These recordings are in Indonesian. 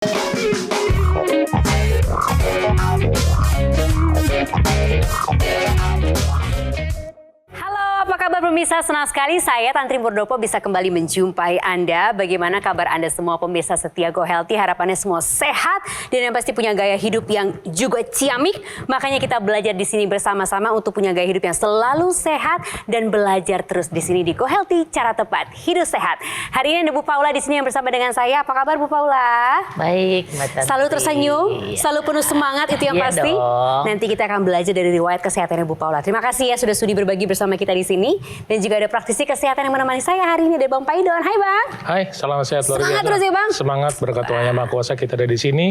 Apa kabar pemirsa? Senang sekali saya Tantri Murdopo bisa kembali menjumpai Anda. Bagaimana kabar Anda semua pemirsa setia Go Healthy? Harapannya semua sehat dan yang pasti punya gaya hidup yang juga ciamik. Makanya kita belajar di sini bersama-sama untuk punya gaya hidup yang selalu sehat dan belajar terus di sini di Go Healthy, cara tepat hidup sehat. Hari ini ada Bu Paula di sini yang bersama dengan saya. Apa kabar Bu Paula? Baik, Mbak Tantri. Selalu tersenyum, selalu penuh semangat, itu yang Iya pasti. dong. Nanti kita akan belajar dari riwayat kesehatannya Bu Paula. Terima kasih ya sudah sudi berbagi bersama kita di sini. Dan juga ada praktisi kesehatan yang menemani saya hari ini, ada Bang Paidon. Hai Bang. Hai, salam sehat luar biasa. Semangat terus ya Bang. Semangat, berkat Tuhan Yang Maha Kuasa kita ada di sini.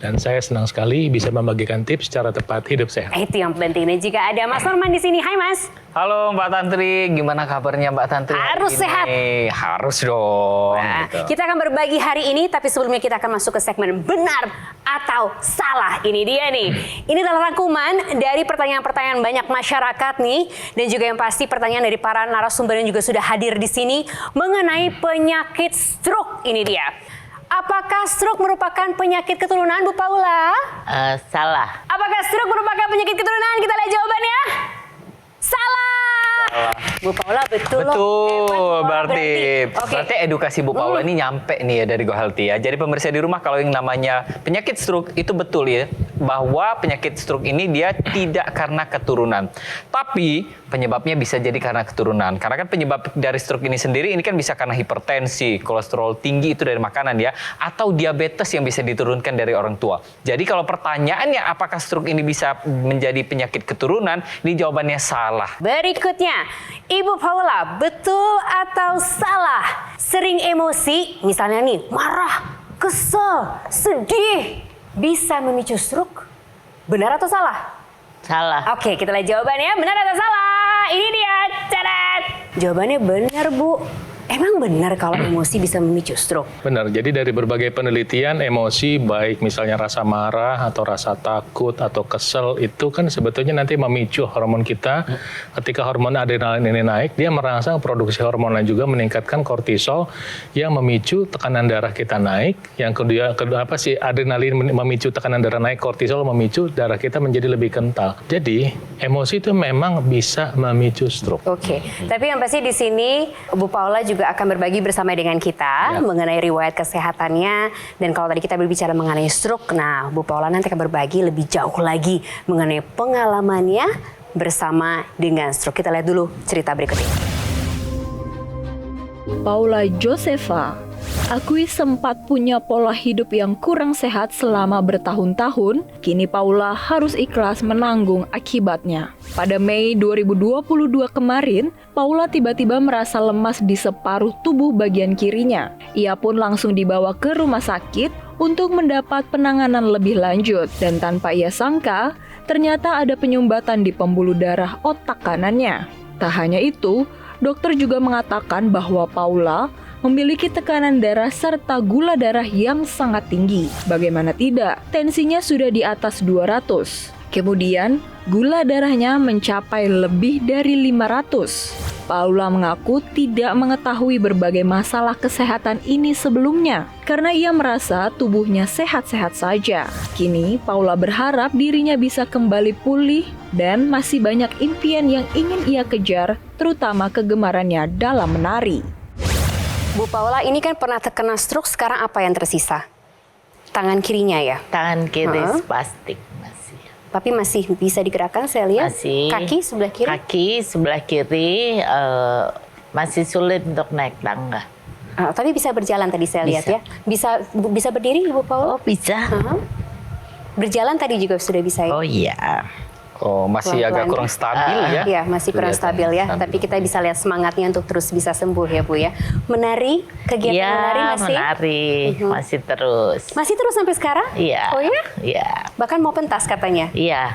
Dan saya senang sekali bisa membagikan tips cara tepat hidup sehat. Itu yang penting. Dan juga ada Mas Norman di sini. Hai Mas. Halo Mbak Tantri, gimana kabarnya Mbak Tantri? Harus sehat. Harus dong. Nah, gitu. kita akan berbagi hari ini, tapi sebelumnya kita akan masuk ke segmen benar atau salah. Ini dia nih. Ini adalah rangkuman dari pertanyaan-pertanyaan banyak masyarakat nih, dan juga yang pasti pertanyaan dari para narasumber yang juga sudah hadir di sini mengenai penyakit stroke. Ini dia. Apakah stroke merupakan penyakit keturunan, Bu Paula? Salah. Apakah stroke merupakan penyakit keturunan? Kita lihat jawabannya. Salah. Bu Paula betul. Betul, berarti Oke. edukasi Bu Paula ini nyampe nih ya dari Go Healthy ya. Jadi pemirsa di rumah, kalau yang namanya penyakit stroke itu betul ya, bahwa penyakit stroke ini dia tidak karena keturunan. Tapi penyebabnya bisa jadi karena keturunan. Karena kan penyebab dari stroke ini sendiri ini kan bisa karena hipertensi, kolesterol tinggi itu dari makanan ya, atau diabetes yang bisa diturunkan dari orang tua. Jadi kalau pertanyaannya apakah stroke ini bisa menjadi penyakit keturunan, ini jawabannya salah. Berikutnya, Ibu Paula, betul atau salah? Sering emosi, misalnya nih, marah, kesel, sedih, bisa memicu stroke? Benar atau salah? Salah. Oke, kita lihat jawabannya. Benar atau salah? Ini dia, catat. Jawabannya benar, Bu. Emang benar kalau emosi bisa memicu stroke? Benar, jadi dari berbagai penelitian emosi baik misalnya rasa marah atau rasa takut atau kesel itu kan sebetulnya nanti memicu hormon kita. Ketika hormon adrenalin ini naik, dia merangsang produksi hormon lain juga meningkatkan kortisol yang memicu tekanan darah kita naik. Yang kedua apa sih, adrenalin memicu tekanan darah naik, kortisol memicu darah kita menjadi lebih kental. Jadi emosi itu memang bisa memicu stroke. Oke, tapi yang pasti di sini Bu Paula juga akan berbagi bersama dengan kita mengenai riwayat kesehatannya. Dan kalau tadi kita berbicara mengenai stroke, nah Bu Paula nanti akan berbagi lebih jauh lagi mengenai pengalamannya bersama dengan stroke. Kita lihat dulu cerita berikut ini. Paula Josefa akui sempat punya pola hidup yang kurang sehat selama bertahun-tahun. Kini Paula harus ikhlas menanggung akibatnya. Pada Mei 2022 kemarin, Paula tiba-tiba merasa lemas di separuh tubuh bagian kirinya. Ia pun langsung dibawa ke rumah sakit untuk mendapat penanganan lebih lanjut. Dan tanpa ia sangka, ternyata ada penyumbatan di pembuluh darah otak kanannya. Tak hanya itu, dokter juga mengatakan bahwa Paula memiliki tekanan darah serta gula darah yang sangat tinggi. Bagaimana tidak, tensinya sudah di atas 200. Kemudian, gula darahnya mencapai lebih dari 500. Paula mengaku tidak mengetahui berbagai masalah kesehatan ini sebelumnya karena ia merasa tubuhnya sehat-sehat saja. Kini, Paula berharap dirinya bisa kembali pulih dan masih banyak impian yang ingin ia kejar, terutama kegemarannya dalam menari. Bu Paula, ini kan pernah terkena stroke, sekarang apa yang tersisa? Tangan kirinya ya? Tangan kiri spastik masih. Tapi masih bisa digerakkan, saya lihat. Masih. Kaki sebelah kiri? Kaki sebelah kiri masih sulit untuk naik tangga. Tapi bisa berjalan tadi saya lihat ya. Bisa berdiri Ibu Paula? Oh bisa. Berjalan tadi juga sudah bisa ya? Oh iya. Oh, masih Pelan-pelan agak kurang stabil ya? Iya, masih kurang stabil ya. Tapi kita bisa lihat semangatnya untuk terus bisa sembuh ya Bu ya. Menari, kegiatan menari masih? menari masih terus. Masih terus sampai sekarang? Iya. Oh ya? Iya. Bahkan mau pentas katanya? Iya.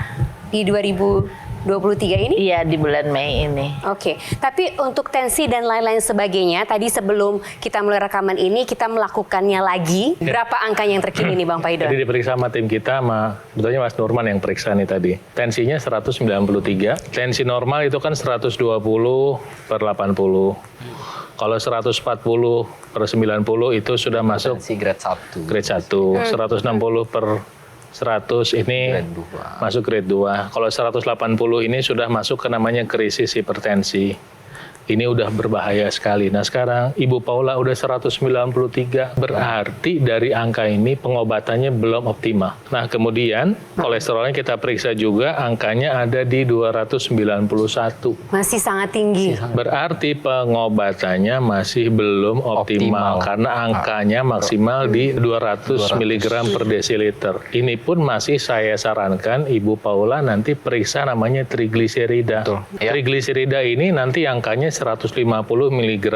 Di 2023 23 ini? Iya, di bulan Mei ini. Oke, tapi untuk tensi dan lain-lain sebagainya, tadi sebelum kita mulai rekaman ini, kita melakukannya lagi. Berapa angkanya yang terkini nih Bang Paidon? Jadi diperiksa sama tim kita, sebetulnya Mas Nurman yang periksa nih tadi. Tensinya 193, tensi normal itu kan 120/80. Kalau 140/90 itu sudah masuk Tensi grade 1. grade 1, 160/100 ini masuk grade 2. Kalau 180 ini sudah masuk ke namanya krisis hipertensi. Ini udah berbahaya sekali. Nah sekarang Ibu Paula udah 193, berarti dari angka ini pengobatannya belum optimal. Nah kemudian kolesterolnya kita periksa juga, angkanya ada di 291. Masih sangat tinggi. Berarti pengobatannya masih belum optimal. Karena angkanya maksimal di 200 mg per desiliter. Ini pun masih saya sarankan Ibu Paula nanti periksa namanya trigliserida. Ya. Trigliserida ini nanti angkanya 150 mg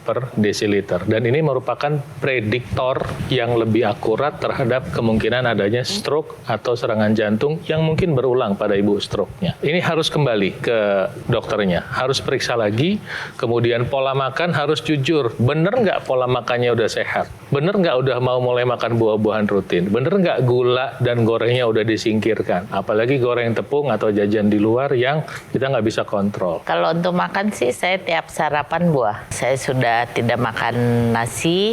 per desiliter. Dan ini merupakan prediktor yang lebih akurat terhadap kemungkinan adanya stroke atau serangan jantung yang mungkin berulang pada ibu stroke-nya. Ini harus kembali ke dokternya, harus periksa lagi, kemudian pola makan harus jujur. Bener nggak pola makannya udah sehat? Bener nggak udah mau mulai makan buah-buahan rutin? Bener nggak gula dan gorengnya udah disingkirkan? Apalagi goreng tepung atau jajan di luar yang kita nggak bisa kontrol. Kalau untuk makan sih saya tiap sarapan buah. Saya sudah tidak makan nasi,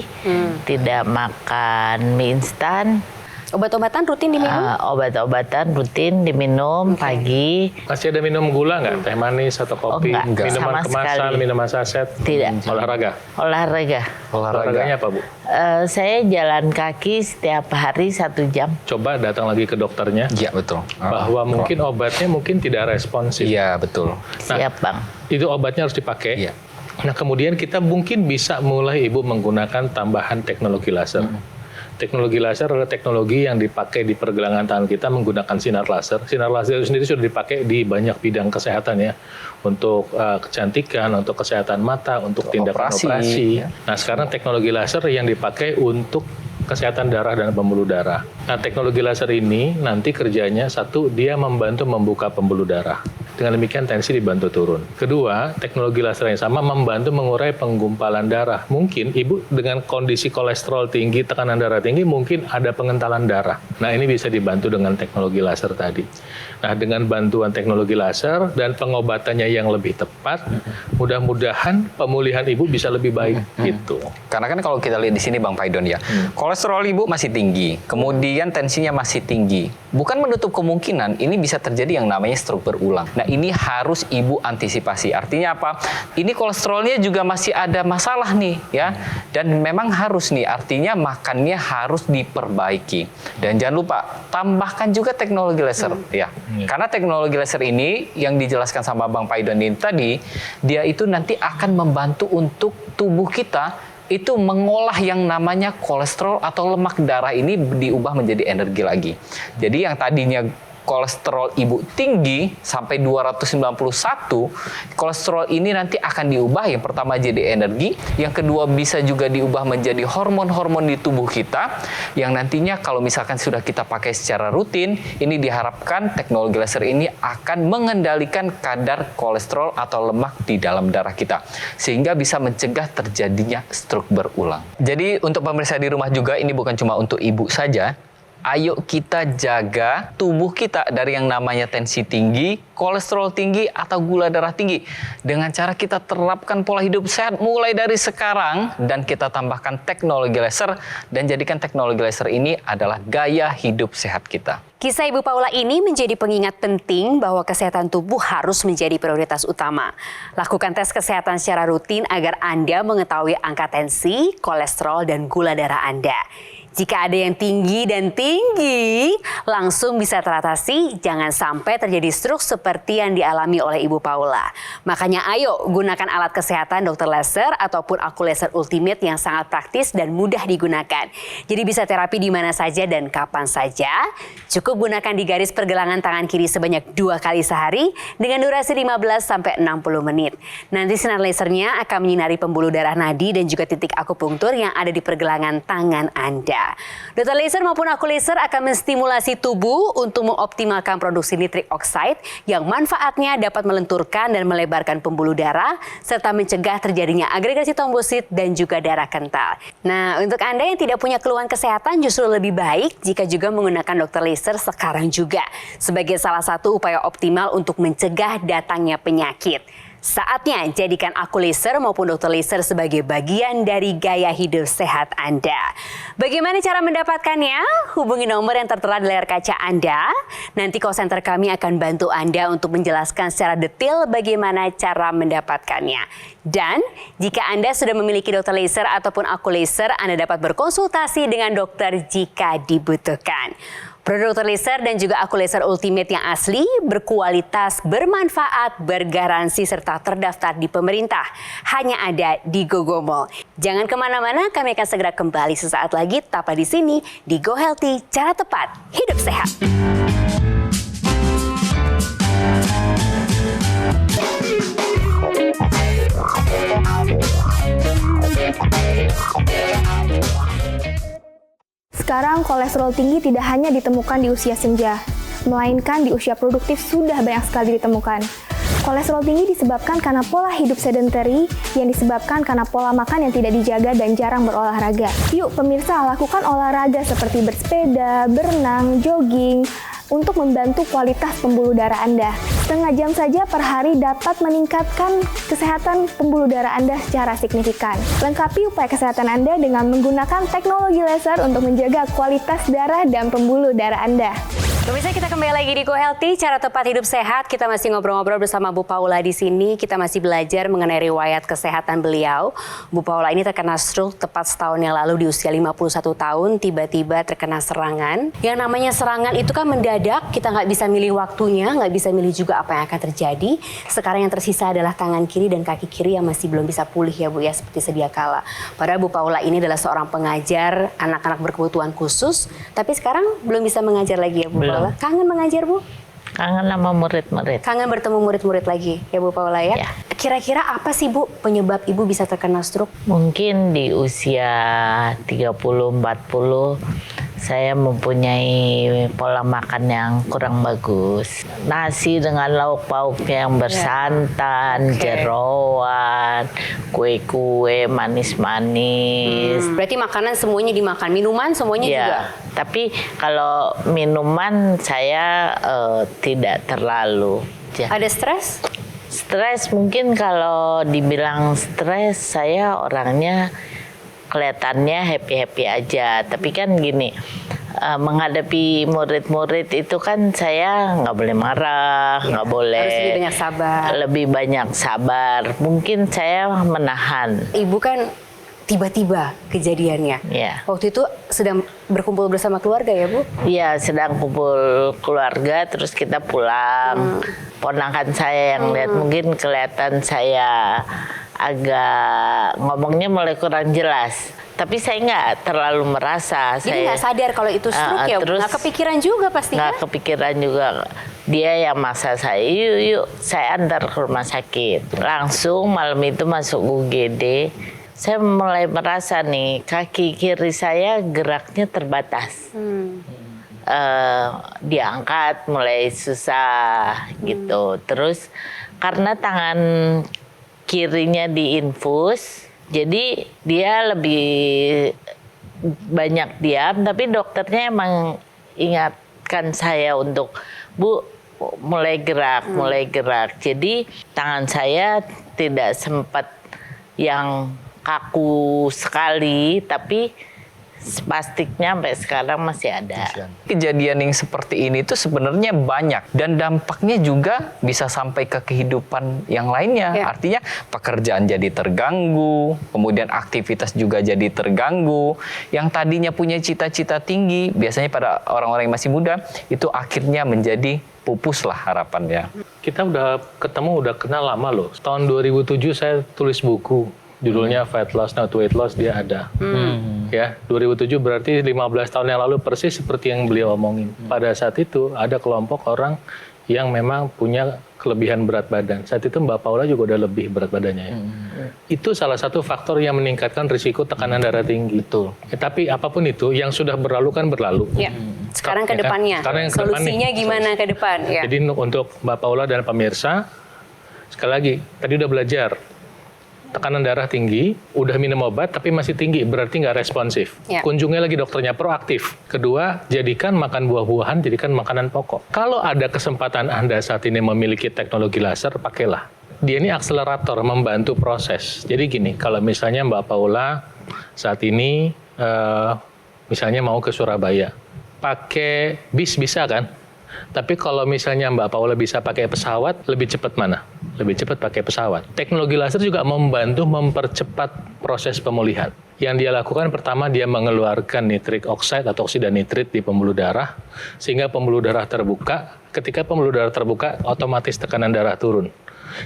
tidak makan mie instan. Obat-obatan rutin diminum? Obat-obatan rutin diminum pagi. Masih ada minum gula nggak? Teh manis atau kopi? Enggak. Minuman Sama kemasan, sekali. minuman saset? Tidak. Olahraga? Olahraganya apa Bu? Saya jalan kaki setiap hari 1 jam. Coba datang lagi ke dokternya. Iya betul. Bahwa mungkin obatnya mungkin tidak responsif. Iya betul. Siap Bang. Itu obatnya harus dipakai. Iya. Nah kemudian kita mungkin bisa mulai Ibu menggunakan tambahan teknologi laser. Teknologi laser adalah teknologi yang dipakai di pergelangan tangan kita menggunakan sinar laser. Sinar laser itu sendiri sudah dipakai di banyak bidang kesehatan ya. Untuk kecantikan, untuk kesehatan mata, untuk tindakan operasi. Ya. Nah sekarang teknologi laser yang dipakai untuk kesehatan darah dan pembuluh darah. Nah teknologi laser ini nanti kerjanya satu, dia membantu membuka pembuluh darah. Dengan demikian tensi dibantu turun. Kedua, teknologi laser yang sama membantu mengurai penggumpalan darah. Mungkin ibu dengan kondisi kolesterol tinggi, tekanan darah tinggi, mungkin ada pengentalan darah. Nah ini bisa dibantu dengan teknologi laser tadi. Nah dengan bantuan teknologi laser dan pengobatannya yang lebih tepat, mudah-mudahan pemulihan ibu bisa lebih baik gitu. Karena kan kalau kita lihat di sini Bang Paidon ya, kolesterol ibu masih tinggi, kemudian tensinya masih tinggi. Bukan menutup kemungkinan ini bisa terjadi yang namanya stroke berulang. Nah ini harus ibu antisipasi. Artinya apa? Ini kolesterolnya juga masih ada masalah nih ya. Dan memang harus nih, artinya makannya harus diperbaiki. Dan jangan lupa tambahkan juga teknologi laser ya. Karena teknologi laser ini yang dijelaskan sama Bang Paidon ini tadi, dia itu nanti akan membantu untuk tubuh kita itu mengolah yang namanya kolesterol atau lemak darah ini diubah menjadi energi lagi. Jadi yang tadinya kolesterol ibu tinggi sampai 291, kolesterol ini nanti akan diubah yang pertama jadi energi, yang kedua bisa juga diubah menjadi hormon-hormon di tubuh kita, yang nantinya kalau misalkan sudah kita pakai secara rutin, ini diharapkan teknologi laser ini akan mengendalikan kadar kolesterol atau lemak di dalam darah kita, sehingga bisa mencegah terjadinya stroke berulang. Jadi untuk pemirsa di rumah juga, ini bukan cuma untuk ibu saja. Ayo kita jaga tubuh kita dari yang namanya tensi tinggi, kolesterol tinggi, atau gula darah tinggi. Dengan cara kita terapkan pola hidup sehat mulai dari sekarang, dan kita tambahkan teknologi laser, dan jadikan teknologi laser ini adalah gaya hidup sehat kita. Kisah Ibu Paula ini menjadi pengingat penting bahwa kesehatan tubuh harus menjadi prioritas utama. Lakukan tes kesehatan secara rutin agar Anda mengetahui angka tensi, kolesterol, dan gula darah Anda. Jika ada yang tinggi dan tinggi, langsung bisa teratasi. Jangan sampai terjadi stroke seperti yang dialami oleh Ibu Paula. Makanya ayo gunakan alat kesehatan Dr. Laser ataupun Aku Laser Ultimate yang sangat praktis dan mudah digunakan. Jadi bisa terapi di mana saja dan kapan saja. Cukup gunakan di garis pergelangan tangan kiri sebanyak 2 kali sehari dengan durasi 15-60 menit. Nanti sinar lasernya akan menyinari pembuluh darah nadi dan juga titik akupunktur yang ada di pergelangan tangan Anda. Anda. Dr. Laser maupun Aku Laser akan menstimulasi tubuh untuk mengoptimalkan produksi nitrik oxide yang manfaatnya dapat melenturkan dan melebarkan pembuluh darah serta mencegah terjadinya agregasi trombosit dan juga darah kental. Nah, untuk Anda yang tidak punya keluhan kesehatan justru lebih baik jika juga menggunakan Dr. Laser sekarang juga sebagai salah satu upaya optimal untuk mencegah datangnya penyakit. Saatnya jadikan Aku Laser maupun Dr. Laser sebagai bagian dari gaya hidup sehat Anda. Bagaimana cara mendapatkannya? Hubungi nomor yang tertera di layar kaca Anda. Nanti call center kami akan bantu Anda untuk menjelaskan secara detail bagaimana cara mendapatkannya. Dan jika Anda sudah memiliki Dr. Laser ataupun Aku Laser, Anda dapat berkonsultasi dengan dokter jika dibutuhkan. Produk Dr. Laser dan juga Aku Laser Ultimate yang asli, berkualitas, bermanfaat, bergaransi, serta terdaftar di pemerintah. Hanya ada di GoGo Mall. Jangan kemana-mana, kami akan segera kembali sesaat lagi. Tetaplah di sini, di Go Healthy, cara tepat, hidup sehat. Sekarang kolesterol tinggi tidak hanya ditemukan di usia senja, melainkan di usia produktif sudah banyak sekali ditemukan. Kolesterol tinggi disebabkan karena pola hidup sedentary yang disebabkan karena pola makan yang tidak dijaga dan jarang berolahraga. Yuk pemirsa, lakukan olahraga seperti bersepeda, berenang, jogging, untuk membantu kualitas pembuluh darah Anda. Setengah jam saja per hari dapat meningkatkan kesehatan pembuluh darah Anda secara signifikan. Lengkapi upaya kesehatan Anda dengan menggunakan teknologi laser untuk menjaga kualitas darah dan pembuluh darah Anda. Pemirsa, kita kembali lagi di Go Healthy, cara tepat hidup sehat. Kita masih ngobrol-ngobrol bersama Bu Paula di sini. Kita masih belajar mengenai riwayat kesehatan beliau. Bu Paula ini terkena stroke tepat setahun yang lalu di usia 51 tahun. Tiba-tiba terkena serangan. Yang namanya serangan itu kan mendadak, kita nggak bisa milih waktunya, nggak bisa milih juga apa yang akan terjadi. Sekarang yang tersisa adalah tangan kiri dan kaki kiri yang masih belum bisa pulih ya Bu ya, seperti sedia kala. Padahal Bu Paula ini adalah seorang pengajar anak-anak berkebutuhan khusus, tapi sekarang belum bisa mengajar lagi ya Bu Paula. Kangen mengajar Bu? Kangen sama murid-murid. Kangen bertemu murid-murid lagi ya Bu Paula ya? Ya. Kira-kira apa sih Bu penyebab Ibu bisa terkena stroke? Mungkin di usia 30-40 saya mempunyai pola makan yang kurang bagus. Nasi dengan lauk pauknya yang bersantan, jeroan, kue-kue manis-manis. Berarti makanan semuanya dimakan, minuman semuanya Ya, juga? tapi kalau minuman saya tidak terlalu. Ada stres? Stres mungkin kalau dibilang stres, saya orangnya kelihatannya happy-happy aja. Tapi kan gini, menghadapi murid-murid itu kan saya nggak boleh marah, nggak boleh. Harus lebih banyak sabar. Lebih banyak sabar. Mungkin saya menahan. Ibu kan tiba-tiba kejadiannya. Ya. Waktu itu sedang berkumpul bersama keluarga ya Bu? Iya, sedang kumpul keluarga, terus kita pulang. Ponakan saya yang lihat mungkin kelihatan saya agak ngomongnya mulai kurang jelas. Tapi saya nggak terlalu merasa. Jadi nggak sadar kalau itu stroke ya Bu? Nggak kepikiran juga pasti kan? Nggak kepikiran juga. Dia yang maksa saya, yuk saya antar ke rumah sakit. Langsung malam itu masuk UGD. Saya mulai merasa nih kaki kiri saya geraknya terbatas. Diangkat mulai susah gitu. Terus karena tangan kirinya diinfus, jadi dia lebih banyak diam. Tapi dokternya emang ingatkan saya untuk Bu mulai gerak, mulai gerak. Jadi tangan saya tidak sempat yang kaku sekali, tapi spastiknya sampai sekarang masih ada. Kejadian yang seperti ini tuh sebenarnya banyak dan dampaknya juga bisa sampai ke kehidupan yang lainnya. Ya. Artinya pekerjaan jadi terganggu, kemudian aktivitas juga jadi terganggu. Yang tadinya punya cita-cita tinggi, biasanya pada orang-orang yang masih muda, itu akhirnya menjadi pupus lah harapannya. Kita udah ketemu, udah kenal lama loh. Tahun 2007 saya tulis buku. Judulnya Fat Loss Not Weight Loss, dia ada. Ya, 2007 berarti 15 tahun yang lalu persis seperti yang beliau omongin. Pada saat itu ada kelompok orang yang memang punya kelebihan berat badan. Saat itu Mbak Paula juga udah lebih berat badannya ya. Itu salah satu faktor yang meningkatkan risiko tekanan darah tinggi. Betul. Tapi apapun itu, yang sudah berlalu kan berlalu. Ya. Sekarang ke Ya kan? depannya, Sekarang yang ke depan solusinya nih. gimana ke depan? Ya. Jadi untuk Mbak Paula dan pemirsa, sekali lagi, tadi udah belajar. Tekanan darah tinggi, udah minum obat tapi masih tinggi, berarti nggak responsif. Ya. Kunjungi lagi dokternya, proaktif. Kedua, jadikan makan buah-buahan, jadikan makanan pokok. Kalau ada kesempatan Anda saat ini memiliki teknologi laser, pakailah. Dia ini akselerator, membantu proses. Jadi gini, kalau misalnya Mbak Paula saat ini misalnya mau ke Surabaya, pakai bis bisa kan? Tapi kalau misalnya Mbak Paula bisa pakai pesawat, lebih cepat mana? Lebih cepat pakai pesawat. Teknologi laser juga membantu mempercepat proses pemulihan. Yang dia lakukan pertama, dia mengeluarkan nitric oxide atau oksida nitrit di pembuluh darah, sehingga pembuluh darah terbuka. Ketika pembuluh darah terbuka, otomatis tekanan darah turun.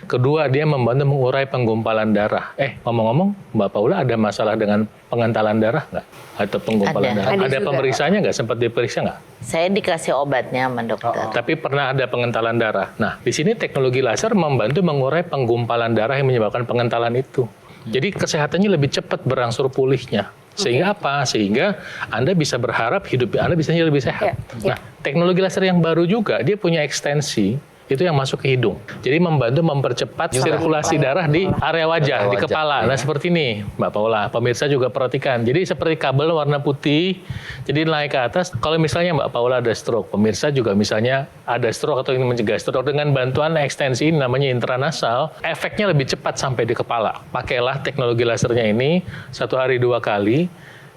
Kedua, dia membantu mengurai penggumpalan darah. Ngomong-ngomong, Mbak Paula ada masalah dengan pengentalan darah nggak? Atau penggumpalan Ada. darah? Ada Ada juga. pemeriksaannya nggak? Sempat diperiksa nggak? Saya dikasih obatnya sama dokter. Tapi pernah ada pengentalan darah. Nah, di sini teknologi laser membantu mengurai penggumpalan darah yang menyebabkan pengentalan itu. Jadi kesehatannya lebih cepat berangsur pulihnya. Sehingga apa? Sehingga Anda bisa berharap hidup Anda bisa lebih sehat. Nah, teknologi laser yang baru juga, dia punya ekstensi, itu yang masuk ke hidung. Jadi membantu mempercepat sirkulasi darah di area wajah, di kepala. Nah, seperti ini, Mbak Paula. Pemirsa juga perhatikan. Jadi seperti kabel warna putih, jadi naik ke atas. Kalau misalnya Mbak Paula ada stroke, pemirsa juga misalnya ada stroke atau ingin mencegah stroke, dengan bantuan ekstensi ini namanya intranasal, efeknya lebih cepat sampai di kepala. Pakailah teknologi lasernya ini 1 hari 2 kali,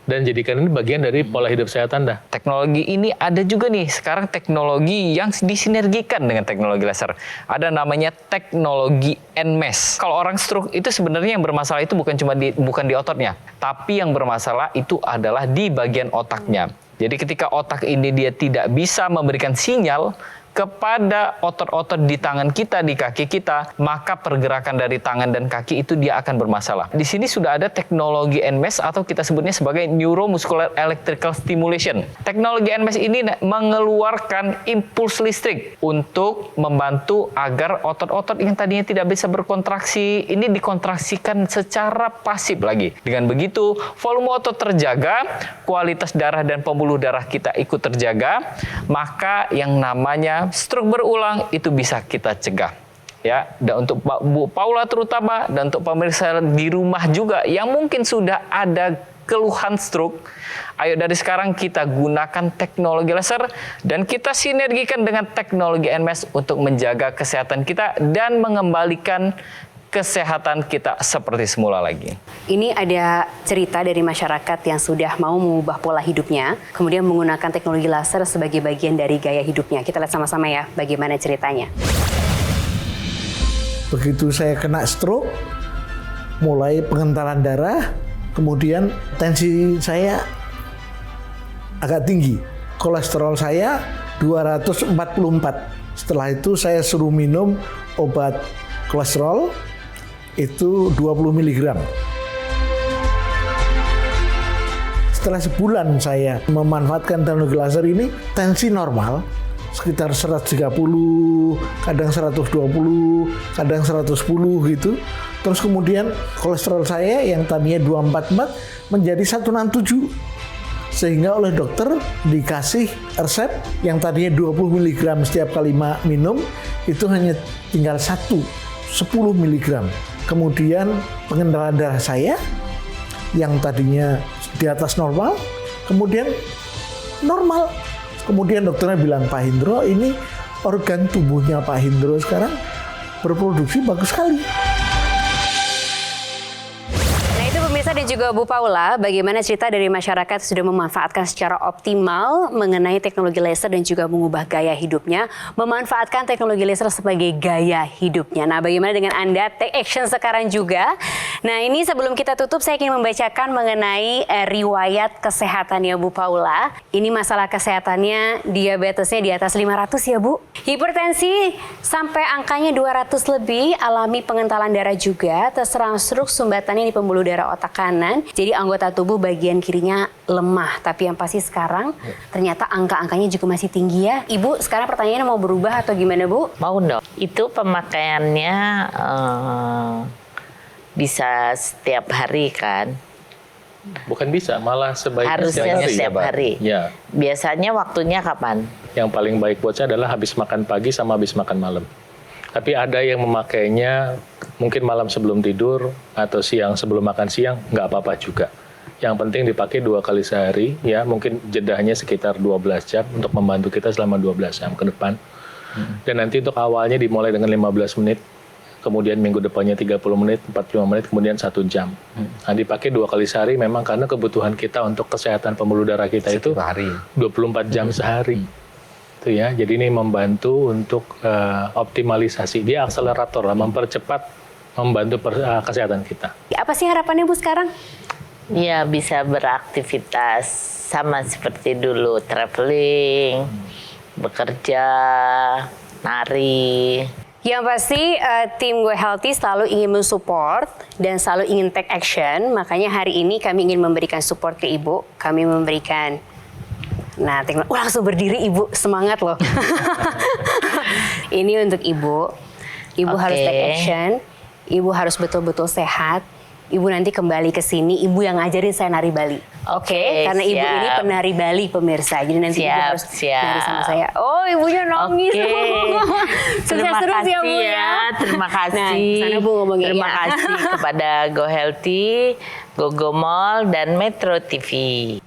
dan jadikan ini bagian dari pola hidup sehat Anda. Teknologi ini ada juga nih sekarang teknologi yang disinergikan dengan teknologi laser. Ada namanya teknologi NMES. Kalau orang stroke itu sebenarnya yang bermasalah itu bukan di ototnya, tapi yang bermasalah itu adalah di bagian otaknya. Jadi ketika otak ini dia tidak bisa memberikan sinyal kepada otot-otot di tangan kita, di kaki kita, maka pergerakan dari tangan dan kaki itu dia akan bermasalah. Di sini sudah ada teknologi NMES atau kita sebutnya sebagai Neuromuscular Electrical Stimulation. Teknologi NMES ini mengeluarkan impuls listrik untuk membantu agar otot-otot yang tadinya tidak bisa berkontraksi ini dikontraksikan secara pasif lagi. Dengan begitu, volume otot terjaga, kualitas darah dan pembuluh darah kita ikut terjaga, maka yang namanya stroke berulang itu bisa kita cegah. Ya, dan untuk Bu Paula terutama dan untuk pemirsa di rumah juga yang mungkin sudah ada keluhan stroke, ayo dari sekarang kita gunakan teknologi laser dan kita sinergikan dengan teknologi NMES untuk menjaga kesehatan kita dan mengembalikan kesehatan kita seperti semula lagi. Ini ada cerita dari masyarakat yang sudah mau mengubah pola hidupnya, kemudian menggunakan teknologi laser sebagai bagian dari gaya hidupnya. Kita lihat sama-sama ya bagaimana ceritanya. Begitu saya kena stroke, mulai pengentalan darah, kemudian tensi saya agak tinggi. Kolesterol saya 244. Setelah itu saya suruh minum obat kolesterol itu 20 mg. Setelah sebulan saya memanfaatkan teknologi laser ini, tensi normal sekitar 130, kadang 120, kadang 110 gitu. Terus kemudian kolesterol saya yang tadinya 244 menjadi 167. Sehingga oleh dokter dikasih resep yang tadinya 20 mg setiap kali minum, itu hanya tinggal 10 mg. Kemudian pengendalaan darah saya yang tadinya di atas normal, kemudian normal. Kemudian dokternya bilang, Pak Hindro, ini organ tubuhnya Pak Hindro sekarang berproduksi bagus sekali. Pemirsa dan juga Bu Paula, bagaimana cerita dari masyarakat sudah memanfaatkan secara optimal mengenai teknologi laser dan juga mengubah gaya hidupnya, memanfaatkan teknologi laser sebagai gaya hidupnya. Nah, bagaimana dengan Anda take action sekarang juga? Nah, ini sebelum kita tutup saya ingin membacakan mengenai riwayat kesehatannya Bu Paula. Ini masalah kesehatannya, diabetesnya di atas 500 ya Bu. Hipertensi sampai angkanya 200 lebih, alami pengentalan darah juga, terserang stroke, sumbatannya di pembuluh darah otak kanan. kanan, jadi anggota tubuh bagian kirinya lemah. Tapi yang pasti sekarang ternyata angka-angkanya juga masih tinggi ya. Ibu, sekarang pertanyaannya mau berubah atau gimana, Bu? Mau dong. Itu pemakaiannya bisa setiap hari kan? Bukan bisa, malah sebaiknya Harusnya setiap hari. Ya, Biasanya waktunya kapan? yang paling baik buat saya adalah habis makan pagi sama habis makan malam. Tapi ada yang memakainya mungkin malam sebelum tidur atau siang sebelum makan siang, nggak apa-apa juga. Yang penting dipakai 2 kali sehari, ya mungkin jedahnya sekitar 12 jam untuk membantu kita selama 12 jam ke depan. Dan nanti untuk awalnya dimulai dengan 15 menit, kemudian minggu depannya 30 menit, 45 menit, kemudian 1 jam. Nah, dipakai 2 kali sehari memang karena kebutuhan kita untuk kesehatan pembuluh darah kita itu Setiap hari. 24 jam sehari. Itu ya. Jadi ini membantu untuk optimalisasi. Dia akselerator lah, mempercepat, membantu kesehatan kita. Apa sih harapannya, Bu, sekarang? Ya bisa beraktivitas sama seperti dulu, traveling, bekerja, nari. Yang pasti tim Go Healthy selalu ingin mensupport dan selalu ingin take action. Makanya hari ini kami ingin memberikan support ke Ibu. Kami memberikan, langsung berdiri Ibu, semangat loh. Ini untuk Ibu. Ibu Oke. harus take action. Ibu harus betul-betul sehat. Ibu nanti kembali ke sini, Ibu yang ngajarin saya nari Bali. Oke, Karena Ibu siap. ini penari Bali, pemirsa. Jadi nanti Ibu Siap, harus siap. nari sama saya. Oh, Ibunya nangis. Oke. Sukses Terima terus ya, Bu, kasih ya. Terima kasih. Nah, sana Bu ngomongnya. Terima ya. kasih kepada Go Healthy, Gogo Mall, dan Metro TV.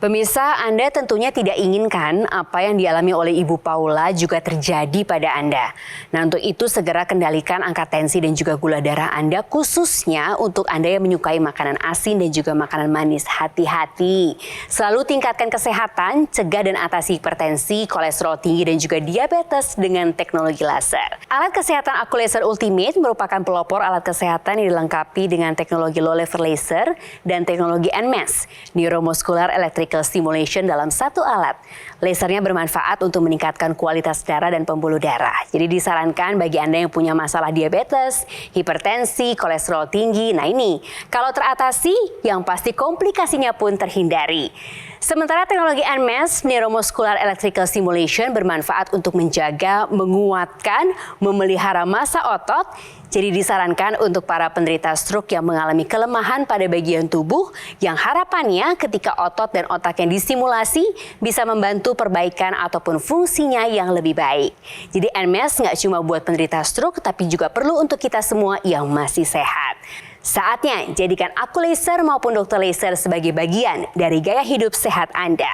Pemirsa, Anda tentunya tidak inginkan apa yang dialami oleh Ibu Paula juga terjadi pada Anda. Nah, untuk itu segera kendalikan angka tensi dan juga gula darah Anda, khususnya untuk Anda yang menyukai makanan asin dan juga makanan manis. Hati-hati. Selalu tingkatkan kesehatan, cegah dan atasi hipertensi, kolesterol tinggi dan juga diabetes dengan teknologi laser. Alat kesehatan Akulaser Ultimate merupakan pelopor alat kesehatan yang dilengkapi dengan teknologi low level laser dan teknologi NMES, Neuromuscular Electrical Stimulation dalam satu alat. Lasernya bermanfaat untuk meningkatkan kualitas darah dan pembuluh darah. Jadi disarankan bagi Anda yang punya masalah diabetes, hipertensi, kolesterol tinggi. Nah ini, kalau teratasi, yang pasti komplikasinya pun terhindari. Sementara teknologi NMES, Neuromuscular Electrical Stimulation, bermanfaat untuk menjaga, menguatkan, memelihara massa otot. Jadi disarankan untuk para penderita stroke yang mengalami kelemahan pada bagian tubuh yang harapannya ketika otot dan otak yang disimulasi bisa membantu perbaikan ataupun fungsinya yang lebih baik. Jadi NMES nggak cuma buat penderita stroke tapi juga perlu untuk kita semua yang masih sehat. Saatnya jadikan Akulaser maupun Dokter Laser sebagai bagian dari gaya hidup sehat Anda.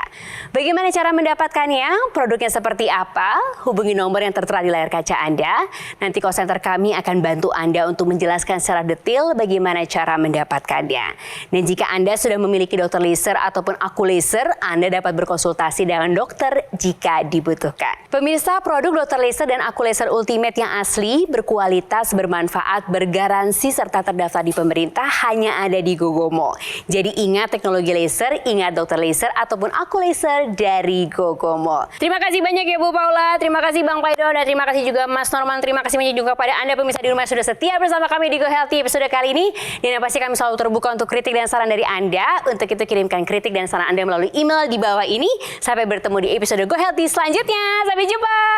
Bagaimana cara mendapatkannya? Produknya seperti apa? Hubungi nomor yang tertera di layar kaca Anda. Nanti call center kami akan bantu Anda untuk menjelaskan secara detail bagaimana cara mendapatkannya. Dan jika Anda sudah memiliki Dokter Laser ataupun Akulaser, Anda dapat berkonsultasi dengan dokter jika dibutuhkan. Pemirsa, produk Dokter Laser dan Akulaser Ultimate yang asli, berkualitas, bermanfaat, bergaransi, serta terdaftar di pemerintah hanya ada di Gogo Mall. Jadi ingat teknologi laser, ingat Dokter Laser ataupun Akulaser dari Gogo Mall. Terima kasih banyak ya Bu Paula, terima kasih Bang Paido, dan terima kasih juga Mas Norman. Terima kasih banyak juga pada Anda pemirsa di rumah yang sudah setia bersama kami di Go Healthy episode kali ini. Dan yang pasti kami selalu terbuka untuk kritik dan saran dari Anda. Untuk itu kirimkan kritik dan saran Anda melalui email di bawah ini. Sampai bertemu di episode Go Healthy selanjutnya. Sampai jumpa.